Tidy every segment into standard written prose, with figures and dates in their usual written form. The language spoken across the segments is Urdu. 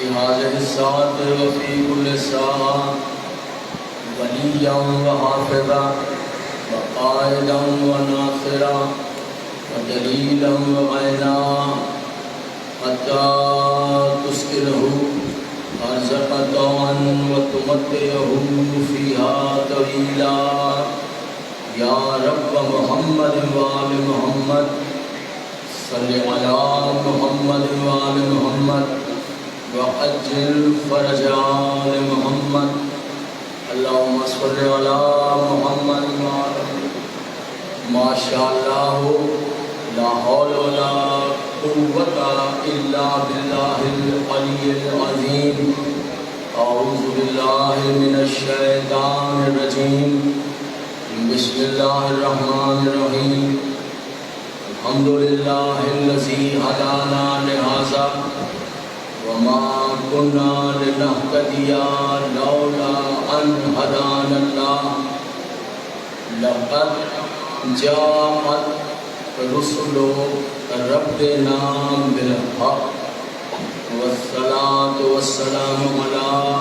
في هذه الساعة وفي كل ساعة وليا وحافظا وقائدا وناصرا ودليلا وعينا حتى تسكنه أرزق طوعا وتمتعه فيها طويلا يا رب محمد وآل محمد صل على محمد وآل محمد وعجل فرج آل محمد اللهم صل على محمد وآل ما شاء الله لا حول ولا قوة إلا بالله العلي العظيم أعوذ بالله من الشيطان الرجيم بسم الله الرحمن الرحيم الحمد لله الذي هدانا لهذا وما كنا لنهتدي لولا أن هدانا الله لقد جاءت رسل ربنا بالحق والصلاة والسلام على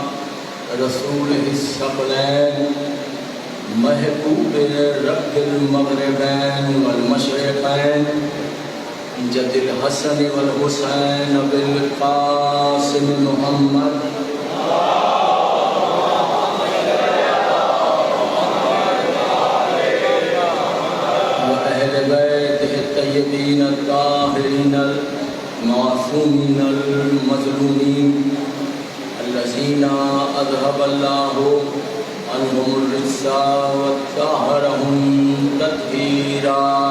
رسوله الثقلين محبوب رب المغربين والمشرقين جد الحسن والحسين بالقاسم محمد وأهل بيته الطيبين الطاهرين المعصومين المظلومين الذين أذهب الله عنهم الرجس وطهرهم تطهيرا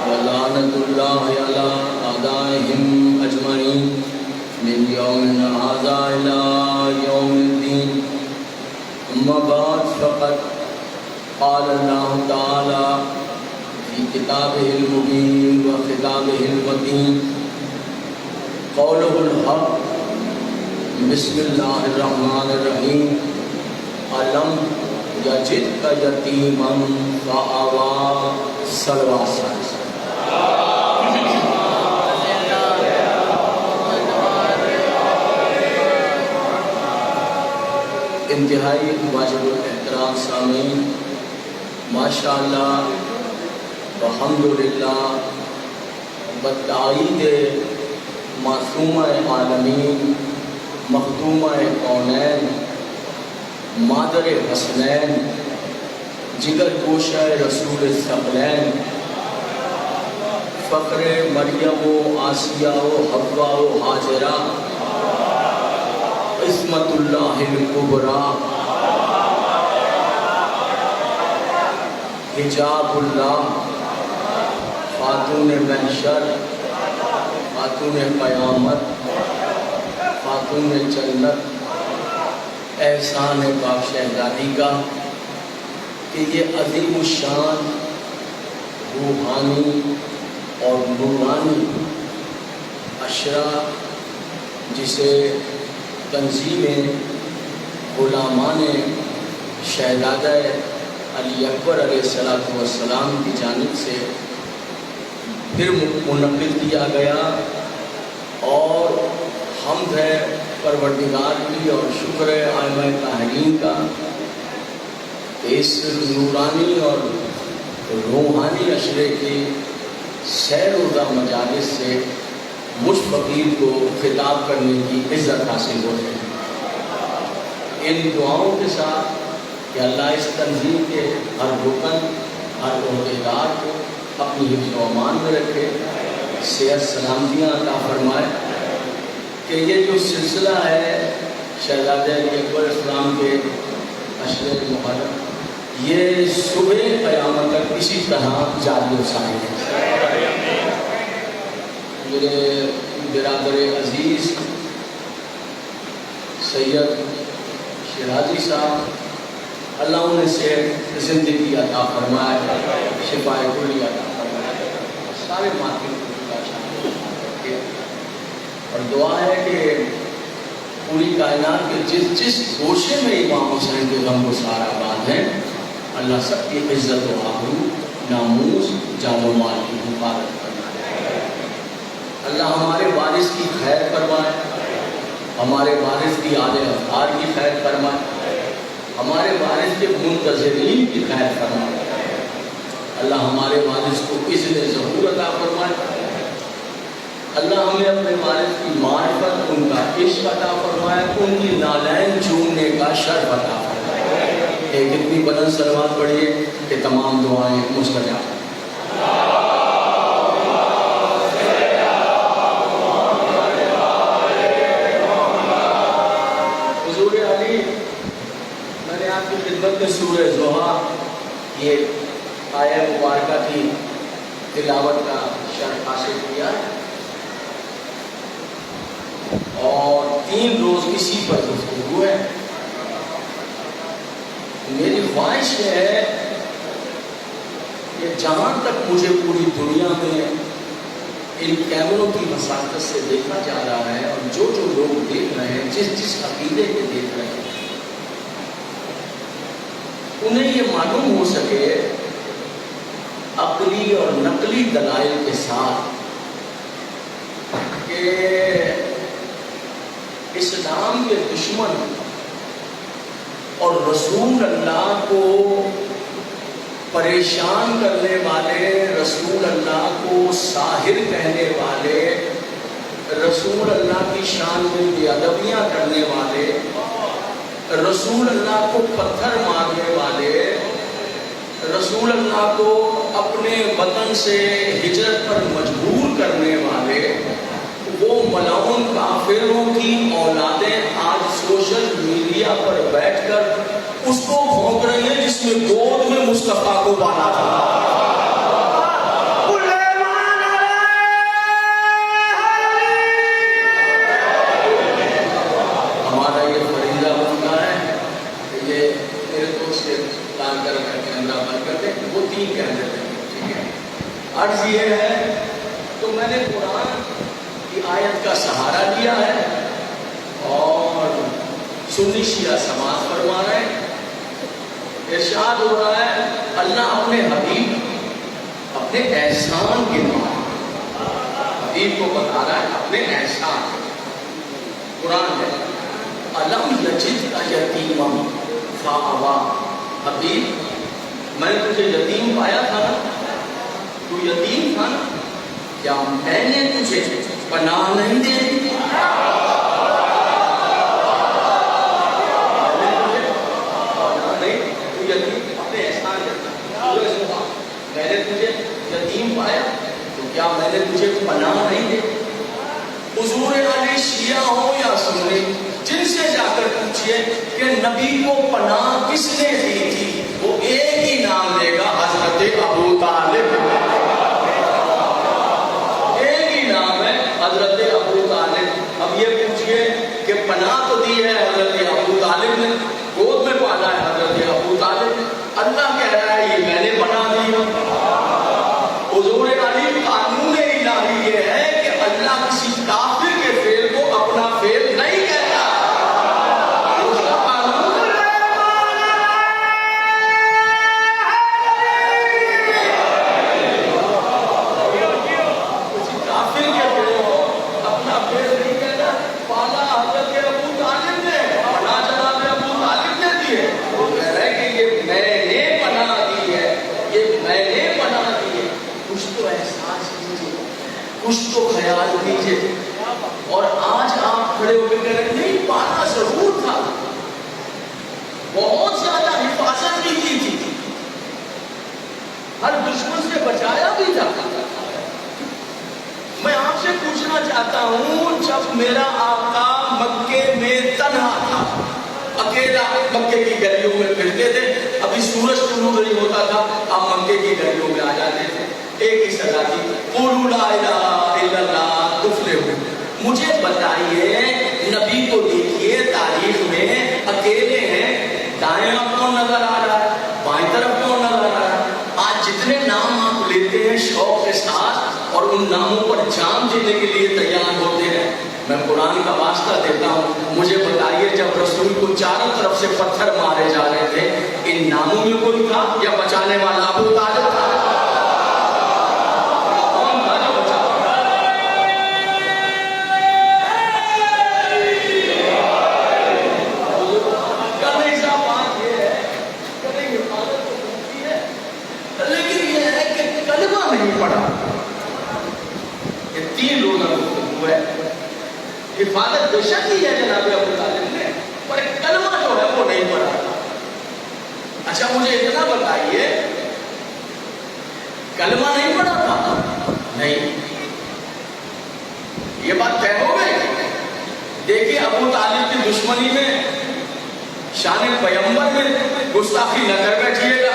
ولعنة الله على أعدائهم أجمعين من يومنا هذا إلى يوم الدين أما بعد فقد قال الله تعالى في كتابه المبين وخطابه المتين قوله الحق بسم الله الرحمن الرحيم ألم يجدك يتيما فآوى صلوات انتہائی واجب الاحترام سامعین ماشاءاللہ الحمدللہ بتائید معصومہ عالمین مخدومہ کونین مادر حسنین جگر گوشہ رسول ثقلین فخر مریم و آسیہ و حوا و حاجرہ عصمت اللہ الکبریٰ حجاب اللہ خاتون محشر خاتون قیامت خاتون جنت احسان پاک شہزادی کا کہ یہ عظیم الشان روحانی اور نورانی عشرہ جسے تنظیم غلامان شہزادہ علی اکبر علیہ السلام کی جانب سے پھر منعقد کیا گیا اور حمد ہے پروردگار کی اور شکر ہے ائمہ طاہرین کا اس نورانی اور روحانی عشرے کی سیر وردہ مجالس سے مجھ فقیر کو خطاب کرنے کی عزت حاصل ہو رہی ہے ان دعاؤں کے ساتھ کہ اللہ اس تنظیم کے ہر رکن ہر عہدیدار کو اپنی حفظ و امان میں رکھے صحت سلامتیاں عطا فرمائے کہ یہ جو سلسلہ ہے شہزادہ علی اکبر اسلام کے عشرے محرم یہ صبح قیامت تک اسی طرح جاری و ساری ہے میرے برادر عزیز سید شیرازی صاحب اللہ انہیں سے زندگی عطا فرمائے شفاء کلی عطا فرمائے سارے ماتم کا شامل اور دعا ہے کہ پوری کائنات کے جس گوشے میں امام حسین کے غم گسار آباد ہیں اللہ سب کی عزت و آبرو ناموس جان و مال کی حفاظت کرنا ہے۔ اللہ ہمارے وارث کی خیر فرمائے، ہمارے وارث کی آل افطار کی خیر فرمائے، ہمارے وارث کے منتظرین کی خیر فرمائے۔ اللہ ہمارے وارث کو اذن ظہور عطا فرمائے۔ اللہ ہمیں اپنے وارث کی معرفت، ان کا عشق عطا فرمائے، ان کی نالین چومنے کا شرف عطا فرمائے۔ ایک اتنی بلند صلوات پڑھیے کہ تمام دعائیں مستجاب۔ حضور علی، میں نے آپ کی خدمت میں سورہ ضحیٰ یہ آیہ مبارکہ کی تلاوت کا شرف حاصل کیا اور 3 روز اسی پر گفتگو ہے۔ میری خواہش ہے کہ جہاں تک مجھے پوری دنیا میں ان کیمروں کی وساطت سے دیکھا جا رہا ہے اور جو لوگ دیکھ رہے ہیں، جس عقیدے کے دیکھ رہے ہیں، انہیں یہ معلوم ہو سکے عقلی اور نقلی دلائل کے ساتھ کہ اسلام کے دشمن اور رسول اللہ کو پریشان کرنے والے، رسول اللہ کو ساحر کہنے والے، رسول اللہ کی شان میں بے ادبیاں کرنے والے، رسول اللہ کو پتھر مارنے والے، رسول اللہ کو اپنے وطن سے ہجرت پر مجبور کرنے والے، وہ ملعون کافروں کی اولادیں آج سوشل میڈیا پر بیٹھ کر اس کو بھونک رہی ہیں جس میں گود میں مصطفیٰ کو بالا تھا۔ ہمارا یہ فریضہ بنتا ہے کہ یہ میرے دوست سے پلان کر کیمرہ بند کر دیں، وہ 3 کیمرے دیں، ٹھیک ہے؟ عرض یہ ہے تو میں نے قرآن کی آیت کا سہارا لیا ہے اور سنی شیعہ سماعت فرما رہے ہیں۔ ارشاد ہو رہا ہے اللہ اپنے حبیب اپنے احسان کے معنی حبیب کو بتا رہا ہے اپنے احسان۔ قرآن ہے الم یجدک یتیما فآویٰ، حبیب میں نے تجھے یتیم پایا تھا نا، تو یتیم تھا نا، کیا میں نے تجھے پناہ نہیں دے دی؟ میں نے تجھے یتیم پایا تو کیا میں نے تجھے پناہ نہیں دے؟ حضور علی شیعہ ہو یا سنی، جن سے جا کر پوچھئے کہ نبی کو پناہ کس نے دی تھی، وہ ایک ہی نام لے گا، حضرت ابو طالب۔ ایک ہی نام ہے حضرت ابو طالب۔ اب یہ پوچھئے کہ پناہ تو دی ہے حضرت ابو طالب نے، گود میں پالا ہے حضرت ابو طالب نے، اللہ کہہ رہا ہے یہ میں نے پناہ دی۔ حضور علی قانون الہی یہ ہے کہ اللہ کسی کافر کے فعل کو اپنا فعل نہیں کہتا۔ اس کا قانون کسی کافر کے فعل کو اپنا فعل نہیں کہتا۔ پالا حضرت ابو طالب نے، پناہ جناب ابو طالب نے دی ہے، وہ کہہ رہے ہیں کہ یہ میں نے پناہ دی ہے، یہ میں نے پناہ دی ہے۔ کچھ تو احساس کیجیے، کچھ تو خیال کیجیے۔ اور آج آپ کھڑے ہو کے کہہ رہے ہیں نہیں پانا ضرور تھا، بہت زیادہ حفاظت بھی کی تھی، ہر دشمن سے بچایا بھی تھا۔ میں آپ سے پوچھنا چاہتا ہوں، جب میرا آقا مکے میں تنہا تھا، اکیلا مکے کی گلیوں میں پھرتے تھے، ابھی سورج طلوع نہیں ہوتا تھا، آپ مکے کی گلیوں میں آ جاتے تھے، ایک ہی سزا تھی، قولوا لا الہ الا اللہ تفلحوا۔ مجھے بتائیے، نبی کو دیکھیے تاریخ میں اکیلے ہیں، دائیں آپ کون نظر آ رہا ہے، بائیں طرف کون نظر آ رہا ہے؟ آج جتنے نام آپ لیتے ہیں شوق کے ساتھ اور ان ناموں پر جان دینے کے لیے تیار ہوتے ہیں، میں قرآن کا واسطہ دیتا ہوں، مجھے بتائیے جب رسول کو چاروں طرف سے پتھر مارے جا رہے تھے، ان ناموں میں کوئی تھا یا بچانے والا ابو طالب تھا؟ نہیں پڑھا. یہ 3 روزہ گفتگو ہے. حفاظت بے شک ہی ہے جناب ابو طالب نے، پر کلمہ جو ہے وہ نہیں پڑھا. اچھا مجھے اتنا بتائیے، کلمہ نہیں پڑھا تھا؟ نہیں. یہ بات طے ہو گئی. دیکھیے ابو طالب کی دشمنی میں، شان پیغمبر میں گستاخی نہ کر بیٹھیے گا.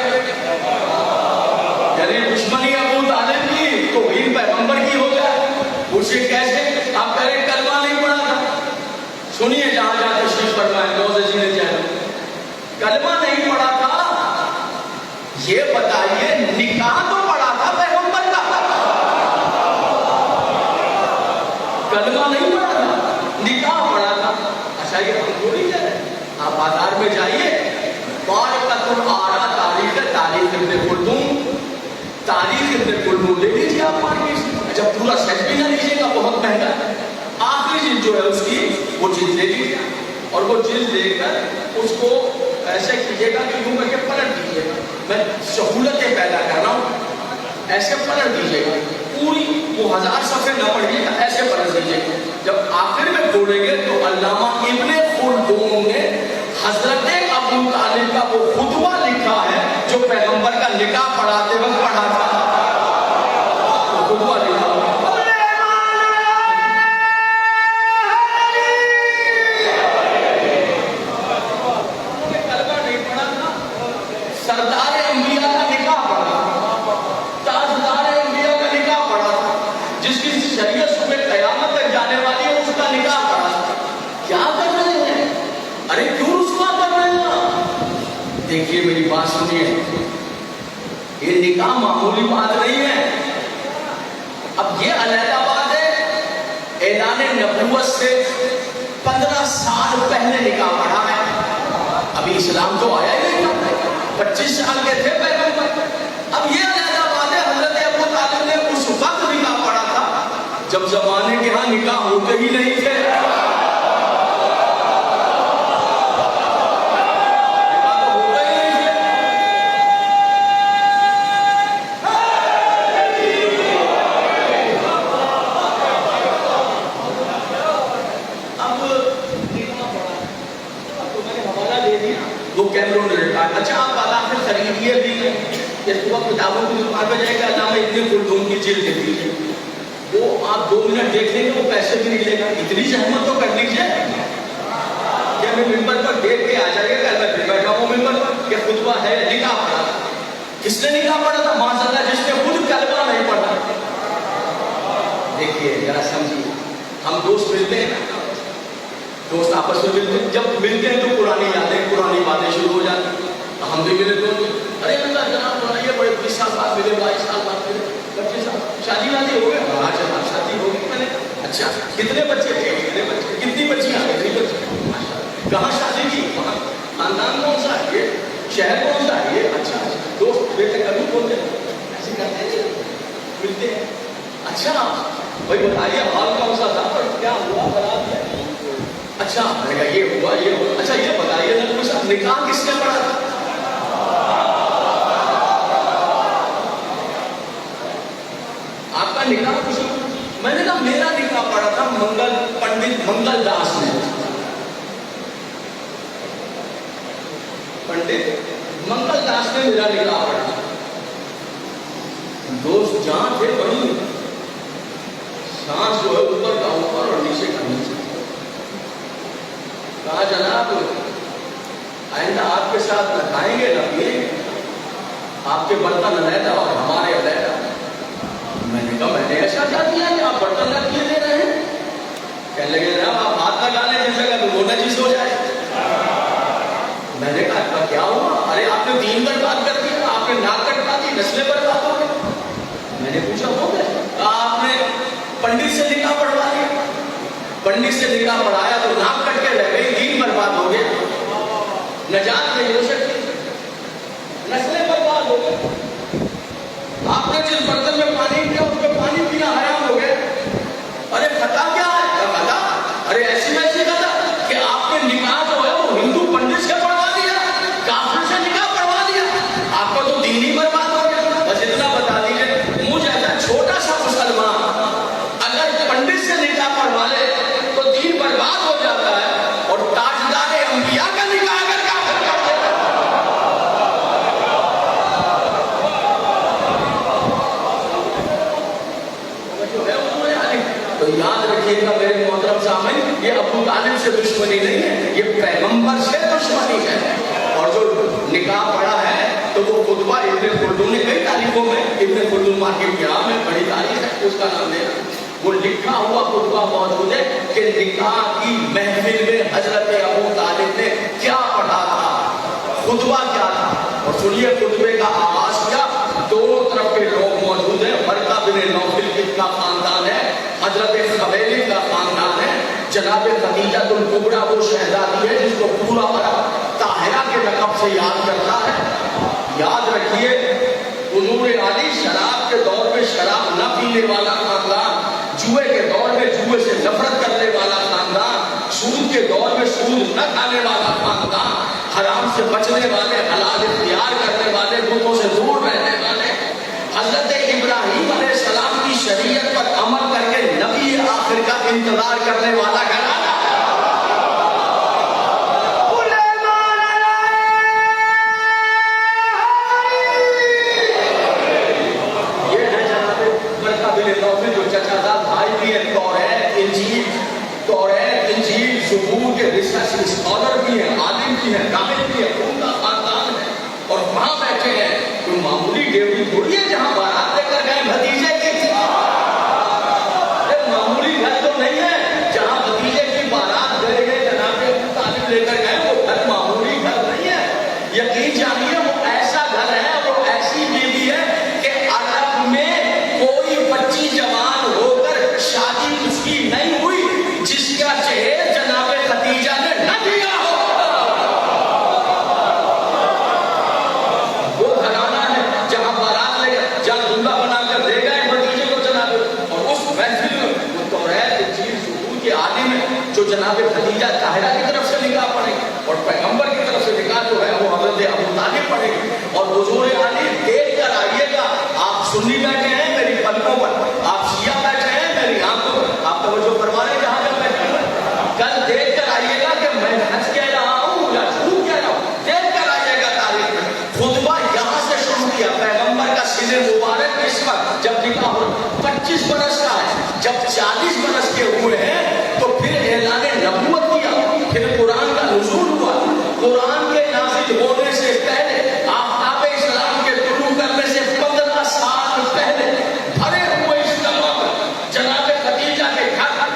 یعنی دشمنی ابو طالب کی توہین پیغمبر کی ہو جائے. اسے کیسے آپ کریں کلمہ نہیں پڑھا تھا؟ سنیے جہاں جہاں تشریف فرمائیں روزے جی نے جائے کلمہ نہیں پڑھا تھا. یہ بتائیے نکاح تو پڑھا تھا پیغمبر کا، کلمہ نہیں پڑھا تھا، نکاح پڑھا تھا. اچھا یہ ہم تھوڑی ہے. آپ بازار میں جائیے، بارکۃ الآراء تاریخ ابن خلدون، تاریخ ابن خلدون لے لیجیے آپ مارکیٹ سے. اچھا پورا سیٹ بھی نہ لیجیے گا، بہت مہنگا ہے. آخری جلد جو ہے اس کی وہ جلد لے لیجیے، اور وہ جلد لے کر اس کو ایسے کیجیے گا کہ یوں کر کے پلٹ دیجیے گا. میں سہولتیں پیدا کر رہا ہوں. ایسے پلٹ دیجیے گا، پوری وہ 1000 صفحے نہ پڑھیے گا، ایسے پلٹ دیجیے گا. جب آخر میں کھولیں گے تو علامہ ابن خلدون نے حضرت ابو طالب کا وہ خطبہ لکھا ہے جو پیغمبر کا نکاح پڑھاتے وقت پڑھا تھا. وہ خطبہ لکھا سردار انبیاء کا نکاح پڑھا، تاجدار انبیاء کا نکاح پڑھا تھا، جس کی شریعت صبح قیامت تک جانے والی ہے اس کا نکاح پڑھا تھا. کیا کر رہے ہیں؟ ارے کیوں رسوا کر رہے ہیں؟ دیکھیے میری بات سنیے، یہ نکاح معمولی بات نہیں ہے. اب یہ علیحدہ بات ہے، اعلان نبوت سے 15 سال پہلے نکاح پڑھا ہے. ابھی اسلام تو آیا ہی نہیں تھا، 25 سال کے تھے پیغمبر. اب یہ علیحدہ بات ہے، حضرت ابو طالب نے اس وقت نکاح پڑھا تھا جب زمانے کے ہاں نکاح ہوتے ہی نہیں تھے. اچھا آپ آخر خریدیے بھی اس وقت کتابوں کی دکان پہ جائے گا، علامہ ابن خلدون کی جلد دیجیے، وہ آپ 2 منٹ دیکھ لیں گے، وہ پیسے بھی نہیں لے گا. اتنی زحمت تو کر لیجیے کہ ہمیں ممبر پر دیکھ کے آ جائے گا. میں پھر بیٹھا ہوں ممبر پر کہ خطبہ ہے نکاح پڑھا. کس نے نکاح پڑھا تھا؟ ماشاء اللہ جس نے خود کلمہ نہیں پڑھا. دیکھیے ذرا سمجھیے، ہم دوست ملتے ہیں، دوست آپس میں ملتے ہیں، جب ملتے ہیں تو پرانی یادیں پرانی باتیں شروع ہو جاتی ہیں. ہم بھی ملے تو ارے اللہ جناب بنائیے، بڑے 20 سال بعد ملے، 22 سال بعد ملے، 25 سال. شادی وادی ہو گئے؟ ہاں جناب شادی ہو گئی. میں نے اچھا کتنے بچے تھے؟ کتنے بچے؟ کتنی بچیاں؟ کتنی بچی؟ کہاں شادی کی؟ وہاں. خاندان کون سا ہے؟ یہ شہر کون سا ہے؟ یہ. اچھا دوست بیٹے کبھی بولتے ایسے کرتے ہیں، ملتے ہیں. اچھا بھائی بتائیے حال کون سا تھا اور کیا ہوا برات ہے؟ اچھا میں نے کہا یہ ہوا یہ ہوا. اچھا یہ بتائیے نکاح کس نے پڑھا تھا؟ آپ کا نکاح کچھ؟ میں نے کہا میرا نکاح پڑھا تھا پنڈت منگل داس نے. پنڈت منگل داس نے میرا نکاح پڑھا. دوست جہاں تھے وہیں سانس جو ہے اوپر کا اوپر اور نیچے کا نیچے. کہا جناب آئندہ آپ کے ساتھ نہ کھائیں گے نہ پیئیں گے، آپ کے برتن علیحدہ اور ہمارے علیحدہ. میں نے کہا میں نے ایسا کیا کیا کہ آپ برتن نہ کیے دے رہے ہیں؟ کہنے لگے جناب آپ ہاتھ لگا لیں جس جگہ تو وہ نجیس ہو جائے. میں نے کہا کیا ہوا؟ ارے آپ نے دین برباد کر دیا، آپ نے ناک کٹوا دی، نسلیں برباد ہو گئی. میں نے پوچھا ہو گئے؟ کہا آپ نے پنڈت سے نکاح پڑھوا دیا. پنڈت سے نکاح پڑھایا تو ناک کٹ کے رہ گئی، دین برباد ہو گیا، نجات نہیں ہو سکتی، نسلیں برباد ہو گئی. آپ نے جس برتن میں پانی پیا اس میں پانی پینا حرام ہو گیا. ارے خطا کیا ہے؟ خطا ارے ایسی ویسی خطا کہ آپ نے نکاح جو ہے وہ ہندو پنڈت سے پڑھوا دیا، کافر سے نکاح پڑھوا دیا، آپ کا تو دین ہی برباد ہو گیا. بس اتنا بتا دیجیے. مجھ ایسا سمجھیے گا میرے محترم سامعین، یہ ابو طالب سے دشمنی نہیں ہے، یہ پیغمبر سے دشمنی ہے۔ اور جو نکاح پڑھا ہے تو وہ خطبہ ابن خلدون نے کئی تاریخوں میں، ابن خلدون مارکیٹ کی میں بڑی تاریخ ہے، اس کا نام لینا، وہ لکھا ہوا خطبہ موجود ہے کہ نکاح کی محفل میں حضرت ابو طالب نے کیا پڑھا تھا، خطبہ کیا تھا۔ اور سنیے خطبے کا آغاز کیا، دونوں طرف کے لوگ موجود ہیں، ورقہ بن نوفل کا خاندان ہے، حضرت خویلد کا خاندان ہے، جناب خدیجہ الکبریٰ وہ شہزادی ہے جس کو پورا عرب طاہرہ کے لقب سے یاد کرتا ہے۔ یاد رکھیے حضور علی شراب کے دور میں شراب نہ پینے والا خاندان، جوئے کے دور میں جوئے سے نفرت کرنے والا خاندان، سود کے دور میں سود نہ کھانے والا خاندان، حرام سے بچنے والے، حلال اختیار کرنے والے، بتوں سے دور رہنے والے، حضرت ابراہیم علیہ السلام کی شریعت پر عمل کر کے نبی آخر کا انتظار کرنے والا گھرانہ۔ جو چچا زاد بھائی بھی ہیں، توریت انجیل زبور کے ریسرچ اسکالر بھی ہیں، عالم بھی ہیں، راہب بھی ہیں، ان کا خاندان ہے، اور وہاں بیٹھے ہیں۔ کوئی معمولی ڈیوٹی تھوڑی ہے جہاں بارات لے کر گئے بھتیجے کی، معمولی گھر تو نہیں ہے جہاں بھتیجے کی بارات لے گئے جناب ابو طالب لے کر گئے، وہ گھر معمولی گھر نہیں ہے۔ یقین جانیے وہ ایسا گھر ہے، وہ ایسی بیوی ہے کہ عرب میں کوئی بچی جوان ہو کر شادی اس کی نہیں ہوئی جس کا جہیز جناب خدیجہ نے نہ دیا ہو۔ وہ گھرانہ ہے جہاں بارات لے گئے، جہاں دلہا بنا کر لے گئے بھتیجے کو جناب، اور اس محفل میں وہ توریت انجیل زبور کے عالم ہے جو جناب خدیجہ طاہرہ کی طرف سے نکاح پڑھے گی، اور پیغمبر کی طرف سے نکاح جو ہے وہ حضرت ابو طالب پڑھے گی۔ اور حضور علی دیکھ کر آئیے گا، آپ سنی بیٹھے ہیں میری پلکوں پر، آپ شیعہ بیٹھے ہیں میری آنکھوں پر، آپ توجہ فرما رہے ہیں جہاں جب بیٹھے ہیں، کل دیکھ کر آئیے گا کہ میں حج کہہ رہا ہوں یا جھوٹ کہہ رہا ہوں، دیکھ کر آئیے گا تاریخ میں۔ خطبہ یہاں سے شروع کیا، پیغمبر کا سن مبارک اس وقت جب نکاح ہو 25 برس کا ہے، جب 40 برس کے ہوئے ہیں تو پھر اعلان نبوت کیا، پھر قرآن کا نزول ہوا۔ قرآن کے نازل ہونے سے پہلے، آفتاب اسلام کے طلوع کرنے سے 15 سال پہلے بھرے ہوئے اجتماع پر جناب خدیجہ کے گھر،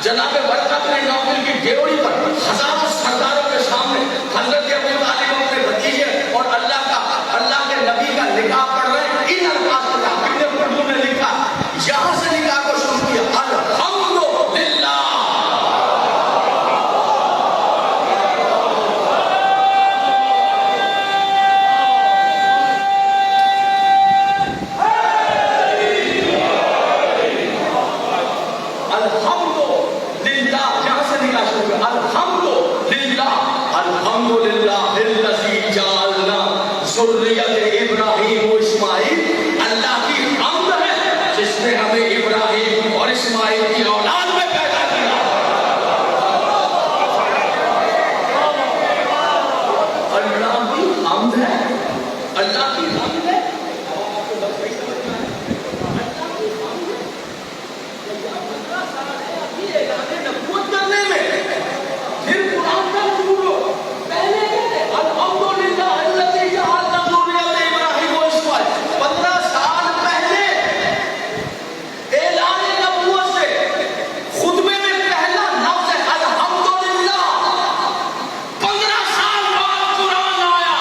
جناب ورقہ بن نوفل کی ڈیوڑی پر ہزاروں سرداروں کے سامنے حضرت ابو طالب اپنے بھتیجے اور اللہ کے نبی کا نکاح پڑھ رہے ہیں۔ ان الفاظ کا ابن خلدون نے لکھا، یہاں سے نکاح کو شروع کیا، الحمدللہ۔ ابراہیم و اسماعیل، اللہ کی حمد ہے جس نے ہمیں ابراہیم اور اسماعیل کی اولاد میں پیدا کیا۔ اللہ کی حمد ہے، اللہ کی حمد ہے، نبوت کرنے میں پھر قرآن کا نزول ہو، پہلے کہتے الحمدللہ الذی جعل ذریۃ ابراہیم و اسماعیل، 15 سال پہلے اعلان نبوت سے خطبے میں پہلا لفظ ہے الحمدللہ۔ 15 سال بعد قرآن آیا،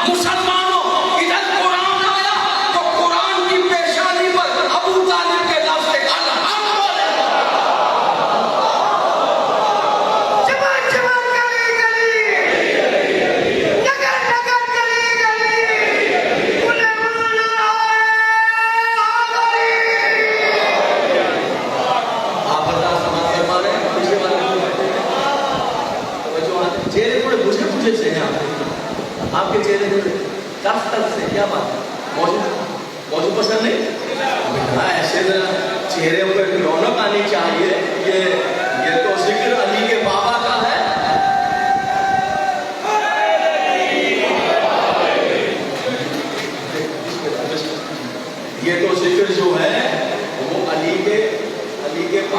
مسلمانوں ادھر قرآن آیا تو قرآن کی پیشانی پر ابو طالب کے لفظ آپ کے چہرے میں تخت تک سے کیا بات ہے؟ موضوع پسند نہیں؟ ایسے چہرے پر رونق آنی چاہیے۔ یہ تو ذکر علی کے بابا کا ہے۔ یہ تو ذکر جو ہے وہ علی کے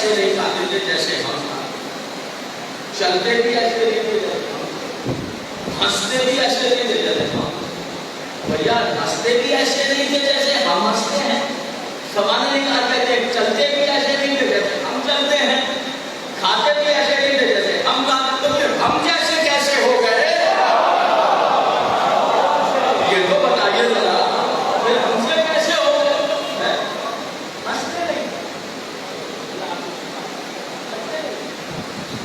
ایسے نہیں کھاتے تھے جیسے ہم کھاتے، چلتے بھی ایسے نہیں تھے جیسے ہم، ہنستے بھی ایسے نہیں تھے جیسے ہم، بھیا ہنستے بھی ایسے نہیں تھے جیسے ہم ہنستے ہیں، سمانے نہیں کھاتے تھے، چلتے بھی ایسے نہیں تھے جیسے ہم چلتے ہیں، کھاتے بھی ایسے نہیں تھے جیسے ہم کھاتے، تو پھر ہم جیسے کیسے ہو گئے؟ یہ تو بتائیے ذرا، پھر ہم سے کیسے ہو گئے؟ ہنستے نہیں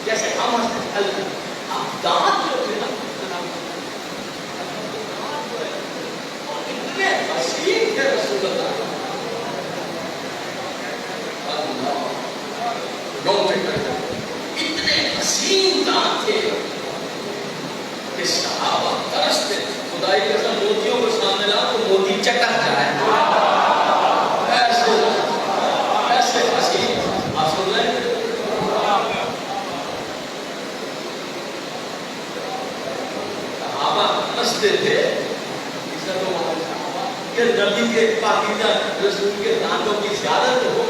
جیسے ہم ہنستے، اب دانت جو تھے نا اتنے حسین تھے رسول اللہ، اتنے حسین دانت تھے کہ صحابہ ترستے، خدائی قسم موتیوں کو سامنے لا تو موتی چٹک جائے، ایسے ایسے حسین، آپ سن رہے ہیں؟ صحابہ ترستے تھے کہ نبی کے پاکیزہ رسول کے دانتوں کی زیادت ہو،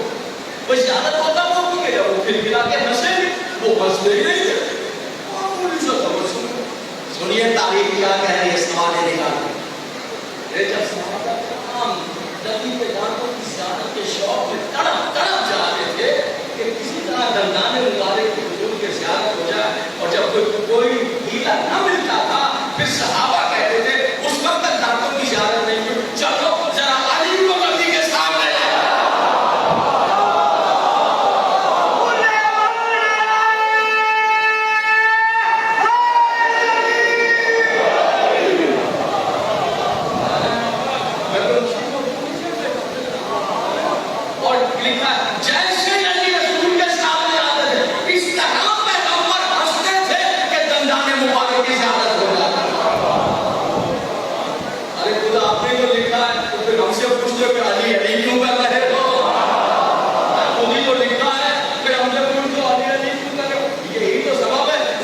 وہ زیادت ہوتا وہ کی کہ وہ پھر ملا کے ہنسے بھی، وہ ہنستے ہی نہیں تھے، سنیے تاریخ کیا کہہ رہی ہے سوال نکال، جب صحابہ کرام نبی کے دانتوں کی زیادت کے شوق میں تڑپ تڑپ جا رہے تھے کہ کسی طرح دندان مبارک کے حضور کے زیادت ہو جائے، اور جب کوئی ہیلا نہ ملتا تھا پھر صحابہ کہتے تھے اس وقت تک دانتوں کی زیادت نہیں ہوئی، چلو ذرا علی کو نبی کے سامنے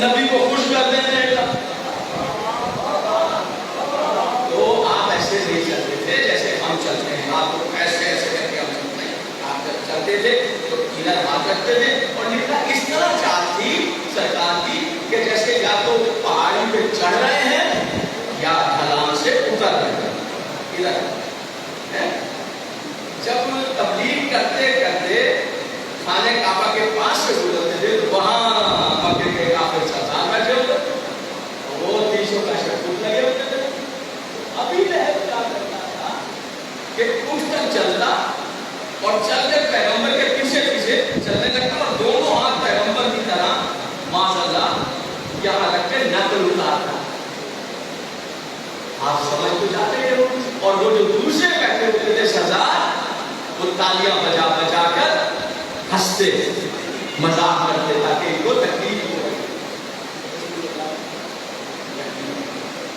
نبی کو خوش کر دینے کا، تو آپ ایسے نہیں چلتے تھے جیسے ہم چلتے ہیں، آپ کو ایسے ایسے کر کے ہم چلتے ہیں، آپ جب چلتے تھے تو ادھر ہاتھ رکھتے تھے، اور لکھا اس طرح چال تھی سرکار کی کہ جیسے یا تو پہاڑی پہ چڑھ رہے ہیں یا ڈھلان سے اتر رہے ہیں، ادھر جب تبلیغ کرتے کرتے خانہ کعبہ کے پاس سے گزرتے تھے تو وہاں مکے کے کافر سردار بیٹھے ہوتے تھے، وہ 300 کا شکوت لگے ہوتے تھے، ابھی لہر کیا کرتا تھا کہ اٹھ کر چلتا اور چل کر پیغمبر کے پیچھے پیچھے چلنے لگتا اور دونوں ہاتھ پیغمبر کی طرح معاذ اللہ یہاں رکھ کے نقل اتارتا، آپ سمجھ تو جاتے ہیں، اور وہ جو دوسرے بیٹھے ہوتے تھے سردار وہ تالیاں بجا بجا کر ہنستے مذاق کرتے تاکہ ان کو تکلیف ہو۔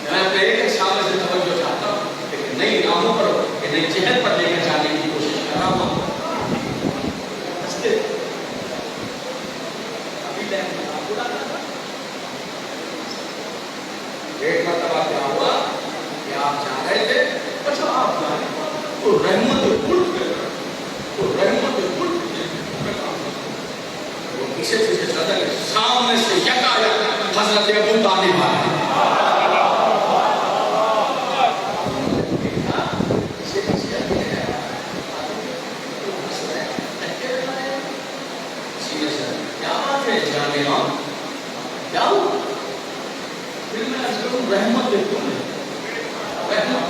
میں اپنے ایک شامل سے توجہ چاہتا ہوں کہ نئی راہوں پر کہ نئی چہر پر لے کر جانے کی کوشش کر رہا ہوں، ہنستے ابھی ایک مرتبہ کیا ہوا کہ آپ جا رہے تھے، اچھا آپ جا رہے تو رحمت الخلق تو رحمت الخلق وہ پیچھے پیچھے چلتا ہے، سامنے سے یکا یک حضرت ابو طالب آئے، کیا بات ہے جانے کیا ہوا؟ پھر میں عرض کروں رحمت الخلق، رحمت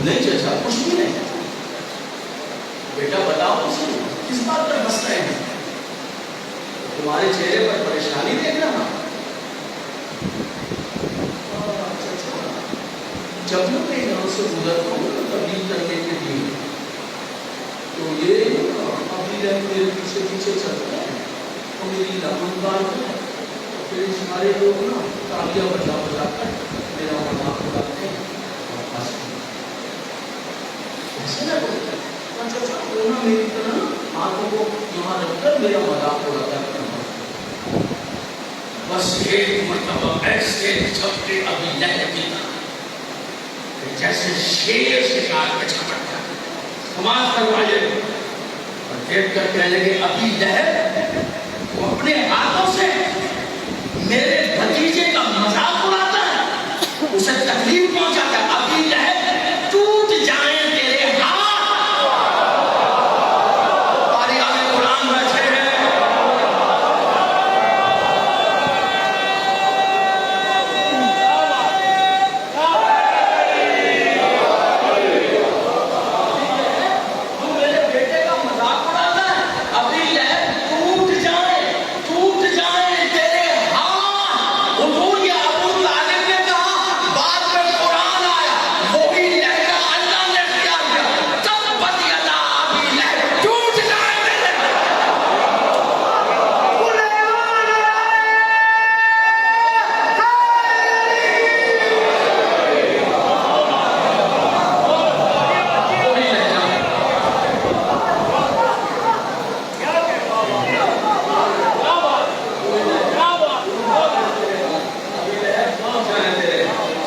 نہیں جیسا کچھ بھی نہیں، بیٹا بتاؤ مجھے کس بات پر ہنس رہے ہیں؟ تمہارے چہرے پر پریشانی دیکھ رہا، جب میں یہاں سے گزرتا ہوں تبلیغ کرنے کے لیے تو یہ ابھی میرے پیچھے پیچھے چلتا ہے اور میری لمن بار ہے، پھر سارے لوگ نا تالیاں بجا بجا کر میرا مذاق اڑاتے ہیں، ایسے نہ بولتے میری طرح ہاتھوں کو یہاں رکھ کر میرا مذاق اڑاتا ہے، بس ایک مرتبہ ایسے جھپٹے ابھی لہر کی جیسے شیر شکار کے جھپٹ جاتے، سماج کروائیے، اور دیکھ کر کہنے لگے ابھی لہب وہ اپنے ہاتھوں سے میرے بھتیجے کا مذاق اڑاتا ہے، اسے تکلیف پہنچاتا ہے، ابھی لہب ٹوٹ جائیں تیرے ہاتھ۔ اور یہاں قرآن بیٹھے ہیں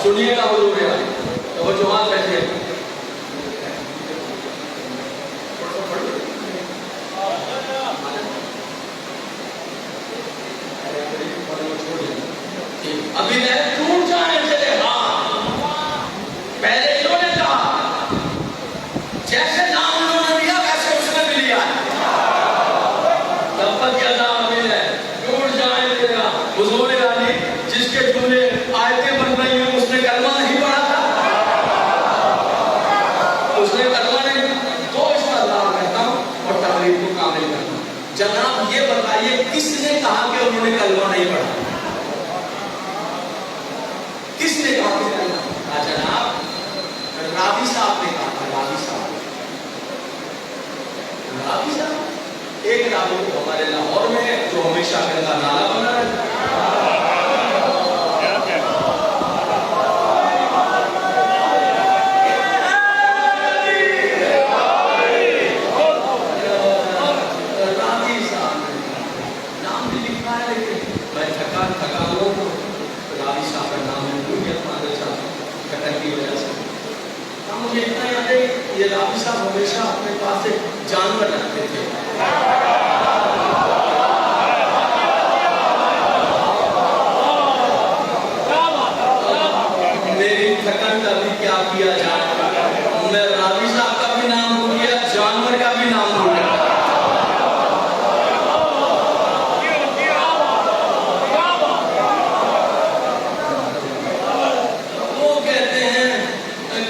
سنیے گا حضور ہے تو وہ جوان بیٹھے ابھی لہب ٹوٹ جائیں تیرے ہاتھ۔ پہلے انہوں نے کہا جیسے نام انہوں نے لیا ویسے اس نے بھی لیا، تب کیا تھا ابھی لہب ٹوٹ جائیں تیرے ہاتھ۔ حضور علی جس کے جملے آیتیں بن رہی ہیں اس نے کلمہ نہیں پڑھا تھا، اس نے کلمہ نہیں، تو اس کا اللہ کہتا ہوں اور تقریر کو کامل کرتا ہوں۔ جناب یہ بتائیے کس نے کہا کہ انہوں نے کلمہ نہیں پڑھا؟ کس نے کہا کہ کلمہ؟ جناب راوی صاحب نے کہا تھا، راوی صاحب ایک راوی ہمارے لاہور میں ہے جو ہمیشہ گندا نالا بنا رہتا ہے۔ مجھے اتنا یاد ہے یہ راوی صاحب ہمیشہ اپنے پاس ایک جانور رکھتے تھے، میری تھکن کا بھی کیا کیا جائے، میں راوی صاحب کا بھی نام بھول گیا، جانور کا بھی نام بھول گیا۔ وہ کہتے ہیں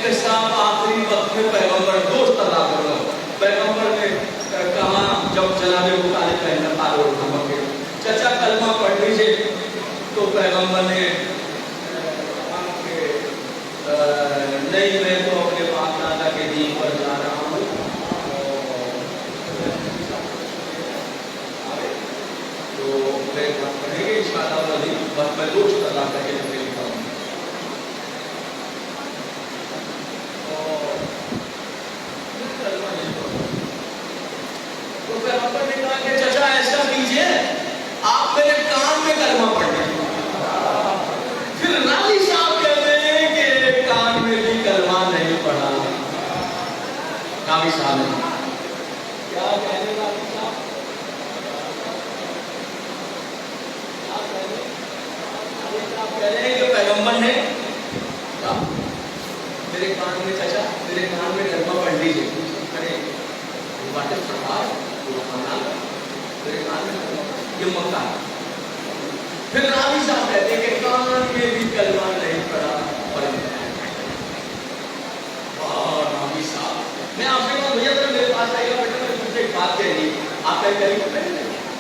کہ صاحب آخری وقت میں پیغمبر دوست ادا کرو، پیغمبر نے کہا جب جناب مطالب کا انتقال ہو گیا چچا کلمہ پڑھ لیجیے، تو پیغمبر نے نہیں میں تو اپنے باپ دادا کے دین پر جا رہا ہوں، تو میں پڑھیں گے انشاءاللہ عزیز، بس میں دوست ادا کر کے نکل پاؤں۔ تو پیغمبر نے کہا کہ چچا ایسا کیجئے آپ میرے کان میں کلمہ پڑھ لیں۔ پھر راوی صاحب کہتے ہیں کہ کان میں بھی کلمہ نہیں پڑھا۔ راوی صاحب نے کیا کہنے راوی صاحب کہہ رہے ہیں کہ پیغمبر نے کہا میرے کان میں چچا میرے کان میں کلمہ پڑھ لیجیے، ارے باتیں سرکار میرے کان میں یہ مکہ ہے۔ پھر راوی صاحب کہتے ہیں کہ کان میں بھی کلمہ نہیں پڑھا راوی صاحب میں آپ سے کہوں بھیا تو میرے پاس آئیے بیٹا میں تم سے ایک بات کہنی آپ کا کہیں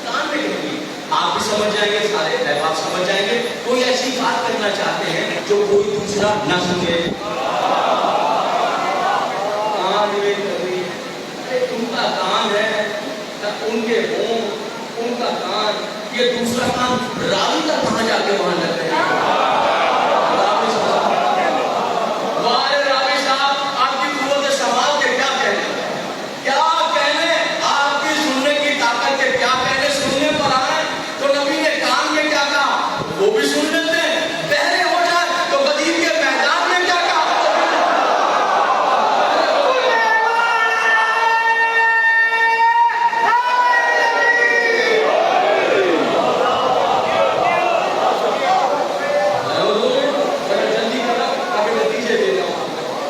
کان میں کہیں آپ بھی سمجھ جائیں گے، سارے احباب سمجھ جائیں گے، کوئی ایسی بات کرنا چاہتے ہیں جو کوئی دوسرا نہ سنے، کان میں کبھی ان کا کان ہے ان کے ہوں ان کا کان، یہ دوسرا کان راوی کا کہاں جا کے وہاں لگ رہے ہیں۔ راوی صاحب آپ کی قوت سماعت کے کیا کہنے آپ کی سننے کی طاقت کے کیا کہنے، سننے پر آئے تو نبی نے کان میں کیا کہا وہ بھی سن لیتے ہیں، بہرے ہو جائے تو غدیر کے میدان میں کیا کہا۔ ہاں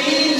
3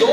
2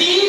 3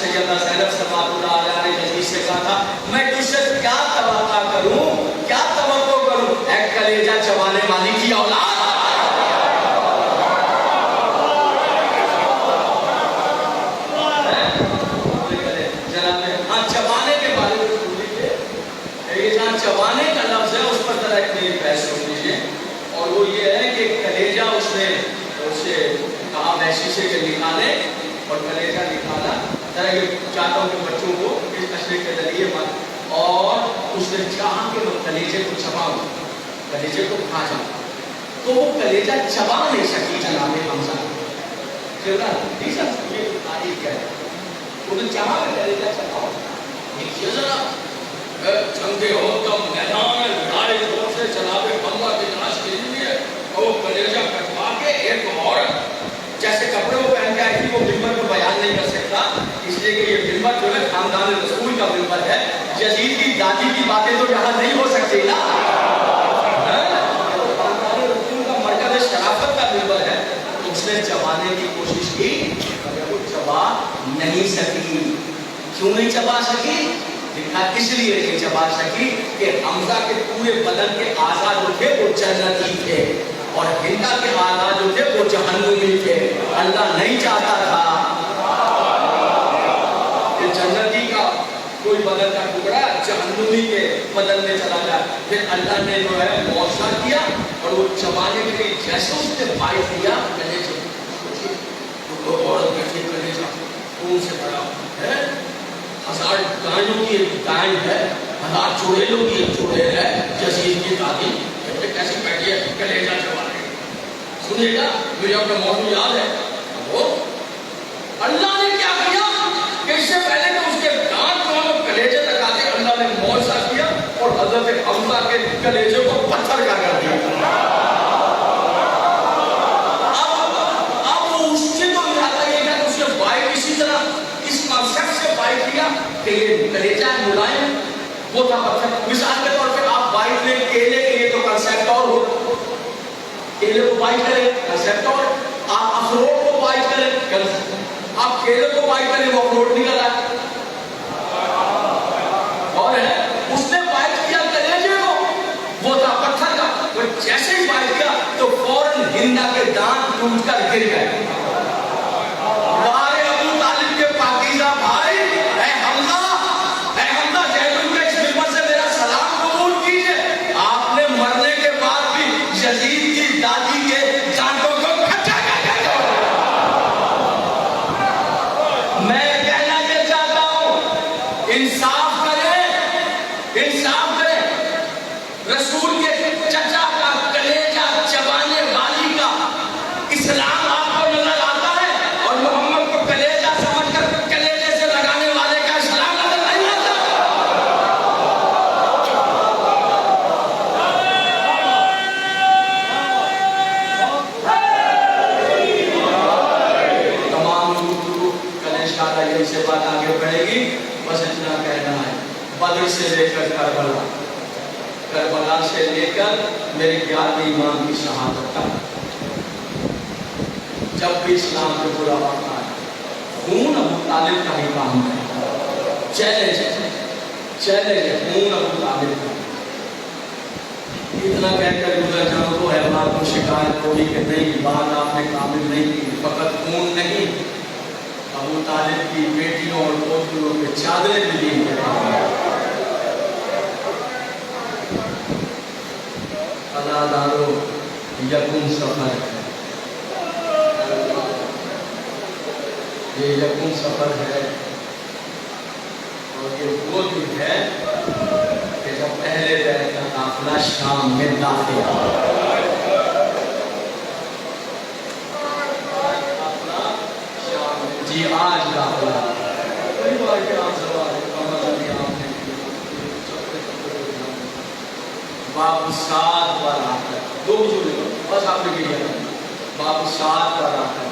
سیدہ زینب صلوات اللہ علیہ نے جزیز سے کہا تھا میں تجھ سے کیا توقع کروں، کیا توقع کروں، اے کلیجہ چبانے والی کی اولاد. چبانے کے بارے میں سن لیجیے. یہ جہاں چبانے کا لفظ ہے اس پر ذرا ایک میری بحث سن لیجیے، اور وہ یہ ہے کہ کلیجہ اس نے اسے کہا وحشی سے نکالے اور کلیجہ نکالا. ذرا یہ چاہتا ہوں کہ بچوں کو اس تشریح کے ذریعے مت، اور اس نے چاہا کہ وہ کلیجے کو چباؤں، کلیجے کو کھا جاؤں، تو وہ کلیجہ چبا نہیں سکی جناب حمزہ. نہیں سب یہ تاریخ ہے، وہ نے چاہا کہ کلیجہ چباؤ. دیکھیے ذرا جنگ ہوتم میدان میں لڑائی زور سے جناب حمزہ کی تلاش کے لیے اور وہ کلیجہ کٹوا کے ایک عورت جیسے کپڑے وہ پہن کے آئی تھی وہ منبر کو بیان نہیں کر سکتا، اس لیے کہ یہ منبر جو ہے خاندان رسول کا منبر ہے. یزید کی دادی کی باتیں تو یہاں نہیں ہو سکتی نا، خاندان رسول کا مرکز شرافت کا منبر ہے. اس نے چبانے کی کوشش کی مگر وہ چبا نہیں سکی. کیوں نہیں چبا سکی؟ لکھا اس لیے نہیں چبا سکی کہ حمزہ کے پورے بدن کے اعضاء جو تھے وہ جنتی تھے اور ہندا کے اعضاء جو تھے وہ جہنمی تھے. اللہ نہیں چاہتا تھا کہ جنتی کا کوئی بدن کا ٹکڑا جہنمی کے بدن میں چلا جائے. پھر اللہ نے جو ہے معاوضہ کیا اور وہ چبانے کے لیے جیسے اس نے بائٹ دیا کلیجہ عورت بیٹھی کلیجہ خون سے بڑا ہے، 1000 گائنوں کی ایک گائن ہے، 1000 چوڑیلوں کی ایک چوڑیل ہے. یزید کی دادی کیسے بیٹھی ہے کلیجہ چبا رہی. سنیے گا مجھے اپنا موضوع یاد ہے. وہ اللہ نے کیا کیا کہ اس سے پہلے کہ اس کے دانت جو ہے کلیجے تک آتے اللہ نے معاوضہ کیا اور حضرت حمزہ کے کلیجے کو پتھر کا کر دیا. اب وہ اس سے تو ارادہ یہ تھا کہ اس نے بائٹ اسی طرح اس کنسیپٹ سے بائٹ کیا کہ یہ کلیجہ ملائم وہ تھا پتھر. مثال کے طور پہ آپ بائٹ لیں کیلے کے لیے تو کنسیپٹ اور ہو، کیلے کو بائٹ کریں کنسیپٹ، اور آپ اخروٹ کو بائٹ کریں، آپ کیلے کو بائٹ کریں وہ اخروٹ نکل آئے. اور ہے اس نے بائٹ کیا کلیجے کو وہ تھا پتھر کا. وہ جیسے ہی بائٹ کیا تو فوراً ہندا کے دانت ٹوٹ کر گر گئے. ابو طالب کے پاکیزہ بھائی اے حمزہ زینب کے اس منبر سے میرا سلام قبول کیجئے. آپ نے مرنے کے بعد بھی یزید کی دادی کے دانتوں کو کھچا کر میں کہنا یہ چاہتا ہوں انصاف کریں، انصاف کریں. رسول کے چچا کا کلیجہ چبانے والی کا اسلام آپ کو نظر آتا ہے اور محمد کو کلیجہ سمجھ کر کلیجے سے لگانے والے کا اسلام نظر نہیں آتا. تمام کلیجہ کا یہی سے بات آگے بڑھے گی. بس اتنا کہنا ہے بدر سے لے کر کربلا، کربلا سے لے کر میرے 11 امام کی شہادت تک جب بھی اسلام پہ برا ہوتا ہے خون ابو طالب کا ہی کام ہے. چیلنج ہے خون ابو طالب کا. اتنا کہہ کر گزر جاؤ تو احباب کو شکایت ہوگی کہ نہیں بات آپ نے کامل نہیں کی. فقط خون نہیں، ابو طالب کی بیٹیوں اور پوتریوں کے چادریں بھی لی گئی. ادادارو یکم سفر ہے، یہ یکم سفر ہے اور یہ وہ دن ہے کہ جب پہلے بیت کا قافلہ شام میں داخل جی آج داخلہ کئی بار کے آپ سوال باب 7 پر آ کر 2 بجے بس آپ نے کیا باب 7 پر آ کر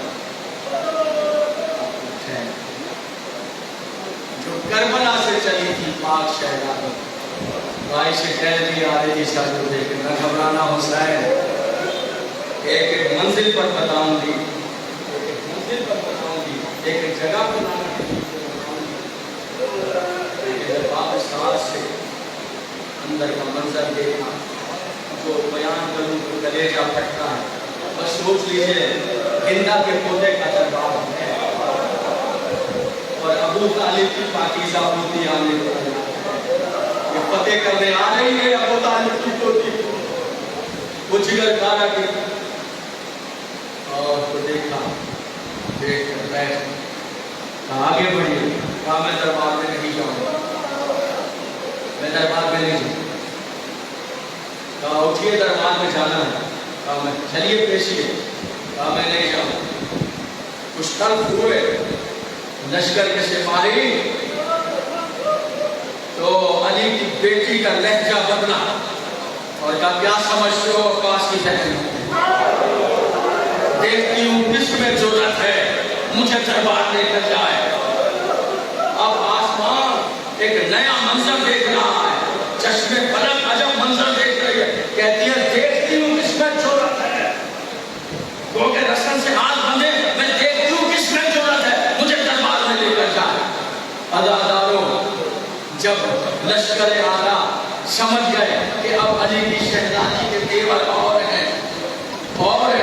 جو کربلا سے چلی تھی پاک شہزادہ بھائی سے کہہ دی آ رہی تھی سب کو دیکھ نہ گھبرانا حسین، ایک منزل پر بتاؤں گی، ایک منزل پر بتاؤں گی، ایک جگہ پر اندر کا منظر دیکھا جو بیان کروں تو کلیجہ پھٹتا ہے. بس سوچ لیجیے ہندا کے پودے کا دربار ہے اور ابو طالب کی پاکیزہ پوتی آنے والی یہ فتح کرنے آ رہی ہے. ابو طالب کی پوتی وہ جگر کھارا کی اور تو دیکھا دیکھ کر بیٹھ کہا آگے بڑھیے. کہا میں دربار میں نہیں جاؤں گا, میں دربار میں نہیں جاؤں. کہا اٹھیے دربار میں جانا ہے. کہا میں چلیے پیشیے. کہا میں نہیں جاؤں. کچھ تلخ ہوئے لشکر کے سپاہی تو علی کی بیٹی کا لہجہ بدلا اور کہا کیا سمجھتے ہو عباس کی بہن, دیکھتی ہوں کس میں ضرورت ہے مجھے دربار لے کر جائے. اب آسمان ایک نیا منظر دیکھ رہا ہے, چشمے فلک عجب منظر دیکھ رہی ہے. کہتی ہے دیکھتی ہوں کس میں ضرورت ہے, کیونکہ رسن سے ہاتھ بندھے میں دیکھتی ہوں کس میں ضرورت ہے مجھے دربار میں لے کر جائے. اداداروں جب لشکر آگا سمجھ گئے کہ اب علی کی شہزادی کے تیور اور ہیں اور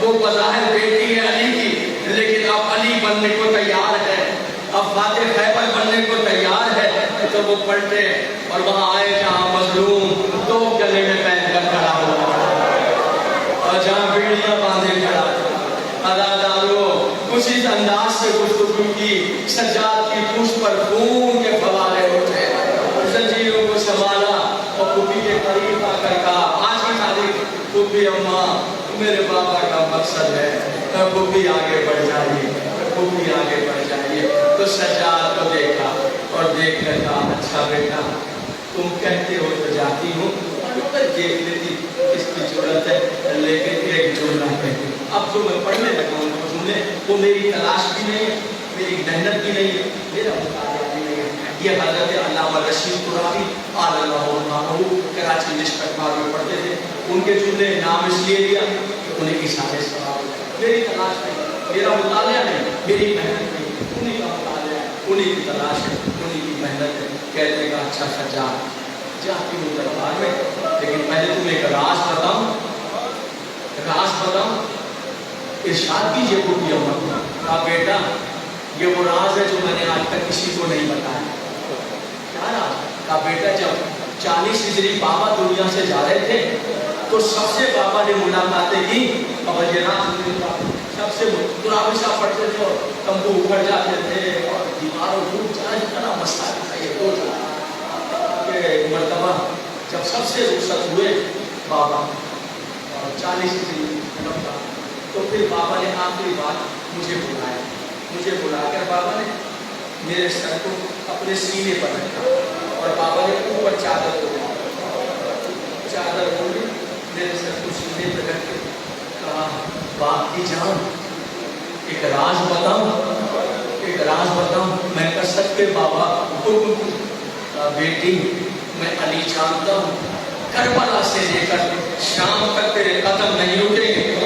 وہ بظاہر بیٹی ہے علی کی, لیکن اب علی بننے کو تیار ہے, اب فاتح خیبر بننے کو تیار ہے. تو وہ پلٹے اور وہاں آئے جہاں مظلوم دو گلے میں پہن کر کھڑا ہوا اور جہاں بیڑیاں باندھے کھڑا. اداداروں کچھ اس انداز سے گفتگو کی, سجاد کی پشت پر خون کے فوارے اٹھے, زنجیروں کو سنبھالا اور پھوپھی کے قریب آ کر کہا آج کی تاریخ پھوپھی اماں میرے بابا کا مقصد ہے, پھوپھی آگے بڑھ جائیے, پھوپھی آگے بڑھ جائیے. تو سجاد کو دیکھا اور دیکھ کر کہا اچھا بیٹا تم کہتے ہو تو جاتی ہوں, دیکھ لیتی اس کی ضرورت ہے, لیکن ایک جملہ ہے اب جو میں پڑھنے لگا ہوں وہ جملے وہ میری تلاش بھی نہیں ہے, میری محنت بھی نہیں ہے, میرا مطالعہ بھی نہیں ہے. یہ حضرت علامہ رشید قرآنی آل اللہ عنہ کراچی نشتر میں پڑھتے تھے, ان کے جملے نام اس لیے لیا کہ انہیں اشارے سوال. میری تلاش نہیں, میرا مطالعہ نہیں, میری محنت نہیں, انہیں کا مطالعہ ہے, انہیں کی تلاش ہے, انہیں کی محنت ہے. کہتے کا اچھا سجاد جاتی ہوں دربار میں, لیکن پہلے تمہیں ایک راز بتاؤں, راز بتاؤں. ارشاد کیجیے پھوپھی اماں. کہا بیٹا یہ وہ راز ہے جو میں نے آج تک کسی کو نہیں بتایا. کیا راز؟ کہا بیٹا جب 40 ہجری بابا دنیا سے جا رہے تھے تو سب سے بابا نے ملاقاتیں کی اور سب سے قرآن صاحب پڑھتے تھے اور تمبو اکھڑ جاتے تھے اور دیواروں ڈوب جانا اتنا مسئلہ تھا یہ دو کہ مرتبہ جب سب سے رخصت ہوئے بابا اور 40 ہجری تو پھر بابا نے آخری بات مجھے بلایا. مجھے بلا کر بابا نے میرے سر کو اپنے سینے پر رکھا اور بابا نے اوپر چادر اوڑھی میرے سر کو سینے پر رکھ کے کہا باپ کی جان ایک راز بتاؤں, ایک راز بتاؤں. میں کہا سچ پہ بابا بیٹی میں علی جانتا ہوں, کربلا سے لے کر شام تک تیرے قدم نہیں رکیں گے,